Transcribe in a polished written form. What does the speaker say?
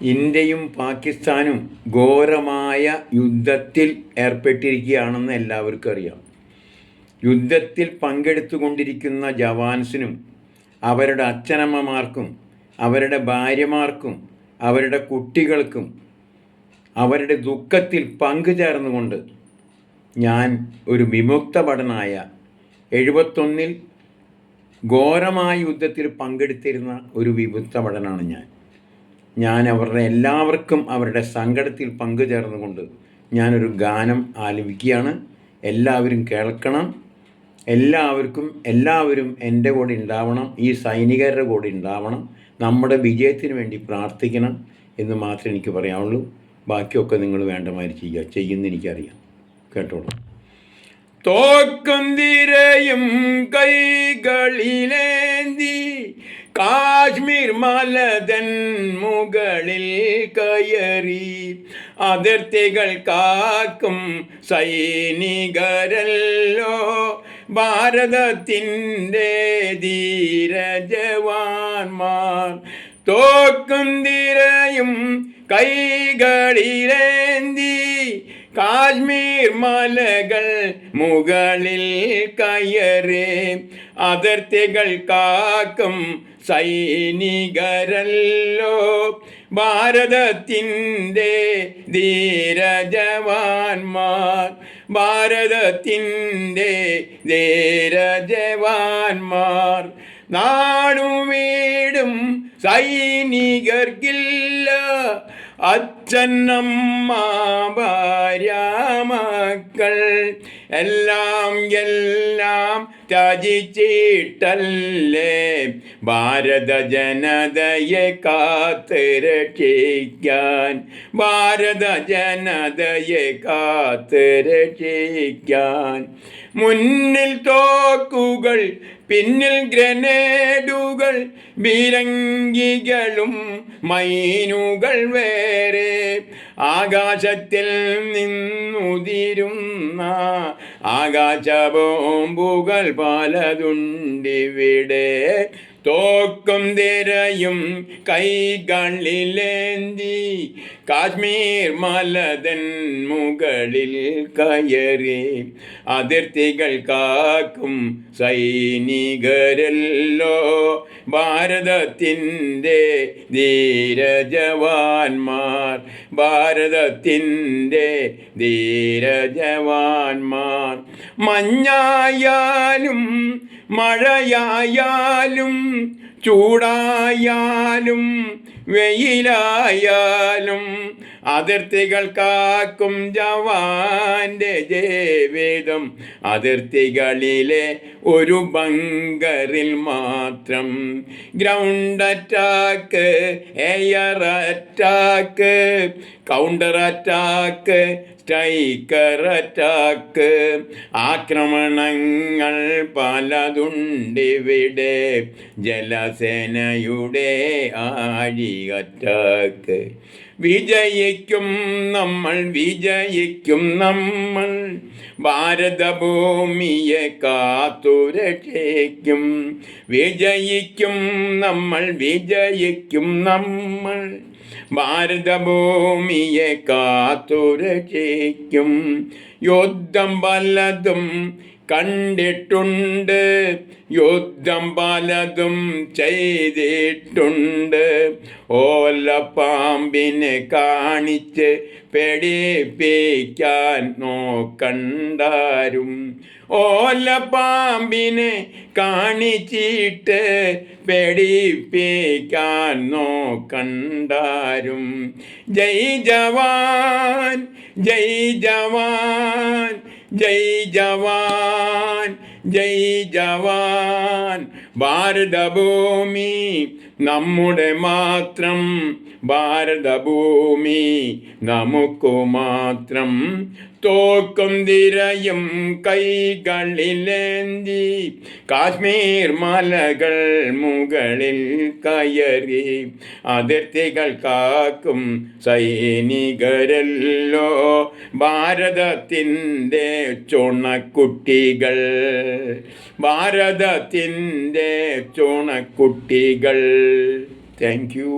ഇന്ത്യയും പാകിസ്ഥാനും ഘോരമായ യുദ്ധത്തിൽ ഏർപ്പെട്ടിരിക്കുകയാണെന്ന് എല്ലാവർക്കും അറിയാം. യുദ്ധത്തിൽ പങ്കെടുത്തുകൊണ്ടിരിക്കുന്ന ജവാൻസിനും അവരുടെ അച്ഛനമ്മമാർക്കും അവരുടെ ഭാര്യമാർക്കും അവരുടെ കുട്ടികൾക്കും അവരുടെ ദുഃഖത്തിൽ പങ്കുചേർന്നുകൊണ്ട് ഞാൻ ഒരു വിമുക്ത ഭടനായ 71 ഘോരമായ യുദ്ധത്തിൽ പങ്കെടുത്തിരുന്ന ഒരു വിമുക്ത ഭടനാണ് ഞാൻ അവരുടെ എല്ലാവർക്കും അവരുടെ സങ്കടത്തിൽ പങ്കുചേർന്നുകൊണ്ട് ഞാനൊരു ഗാനം ആലപിക്കുകയാണ്. എല്ലാവരും കേൾക്കണം. എല്ലാവരും എൻ്റെ കൂടെ ഉണ്ടാവണം. ഈ സൈനികരുടെ കൂടെ ഉണ്ടാവണം. നമ്മുടെ വിജയത്തിന് വേണ്ടി പ്രാർത്ഥിക്കണം എന്ന് മാത്രമേ എനിക്ക് പറയാനുള്ളൂ. ബാക്കിയൊക്കെ നിങ്ങൾ വേണ്ടമാതിരി ചെയ്യുമെന്ന് എനിക്കറിയാം. കേട്ടോളൂ. തോക്കും തിരയും കൈകളിലേന്തി കാശ്മീർ മലതൻ മുകളിൽ കയറി അതിർത്തികൾ കാക്കും സൈനികരല്ലോ ഭാരതത്തിൻ്റെ ധീരജവാന്മാർ. തോക്കും തിരയും കൈകളിലേന്തി കാശ്മീർ മലകൾ മുകളിൽ കയറി അതിർത്തികൾ കാക്കും സൈനികരല്ലോ ഭാരതത്തിൻ്റെ ധീരജവാന്മാർ. ഭാരതത്തിൻ്റെ ധീരജവാന്മാർ. നാടും സൈനികർക്കില്ല അച്ഛനമ്മ ഭാര്യ മക്കൾ എല്ലാം ത്യജിച്ചിട്ടല്ലേ ഭാരത ജനതയെ കാത്ത് രക്ഷിക്കാൻ. ഭാരത ജനതയെ കാത്ത് രക്ഷിക്കാൻ. മുന്നിൽ തോക്കുകൾ പിന്നിൽ ഗ്രനേഡുകൾ ബീരങ്കികളും മൈനുകൾ വേറെ ആകാശത്തിൽ നിന്നുതിരുന്ന ആകാശ ബോംബുകൾ പലതുണ്ടിവിടെ. തോക്കും തിരയും കൈകളിലേന്തി കാശ്മീർ മലതൻ മുകളിൽ കയറി അതിർത്തികൾ കാക്കും സൈനികരല്ലോ ഭാരതത്തിൻ്റെ ധീരജവാന്മാർ. ഭാരതത്തിൻ്റെ ധീരജവാന്മാർ. മഞ്ഞായാലും മഴയായാലും ചൂടായാലും വെയിലായാലും അതിർത്തികൾ കാക്കും ജവാന്റെ ജീവിതം അതിർത്തികളിലെ ഒരു ബങ്കറിൽ മാത്രം. Ground attack, air attack, counter attack, striker attack, ആക്രമണങ്ങൾ പലതുണ്ടിവിടെ. ജലസേനയുടെ ആഴി അറ്റാക്ക്. വിജയിക്കും നമ്മൾ, വിജയിക്കും നമ്മൾ. ഭാരതഭൂമിയെ കാത്തുരക്ഷിക്കും. വിജയിക്കും നമ്മൾ, വിജയിക്കും നമ്മൾ. ഭാരതഭൂമിയെ കാത്തുരക്ഷിക്കും. യുദ്ധം പലതും കണ്ടിട്ടുണ്ട്, യുദ്ധം പലതും ചെയ്തിട്ടുണ്ട്. ഓലപ്പാമ്പിനെ കാണിച്ച് പേടിപ്പിക്കാൻ നോക്കണ്ടാരും. ഓലപ്പാമ്പിനെ കാണിച്ചിട്ട് പേടിപ്പിക്കാൻ നോക്കണ്ടാരും. ജയ് ജവാൻ, ജയ് ജവാൻ, ജയ് ജവാൻ, ജയ് ജവാൻ. ഭാരതഭൂമി നമ്മുടെ മാത്രം, ഭാരതഭൂമി നമുക്കു മാത്രം. തോക്കും തിരയും കൈകളിലേന്തി കാശ്മീർ മലകൾ മുകളിൽ കയറി അതിർത്തികൾ കാക്കും സൈനികരല്ലോ ഭാരതത്തിൻ്റെ ചുണക്കുട്ടികൾ. ഭാരതത്തിൻ്റെ ചുണക്കുട്ടികൾ. Thank you.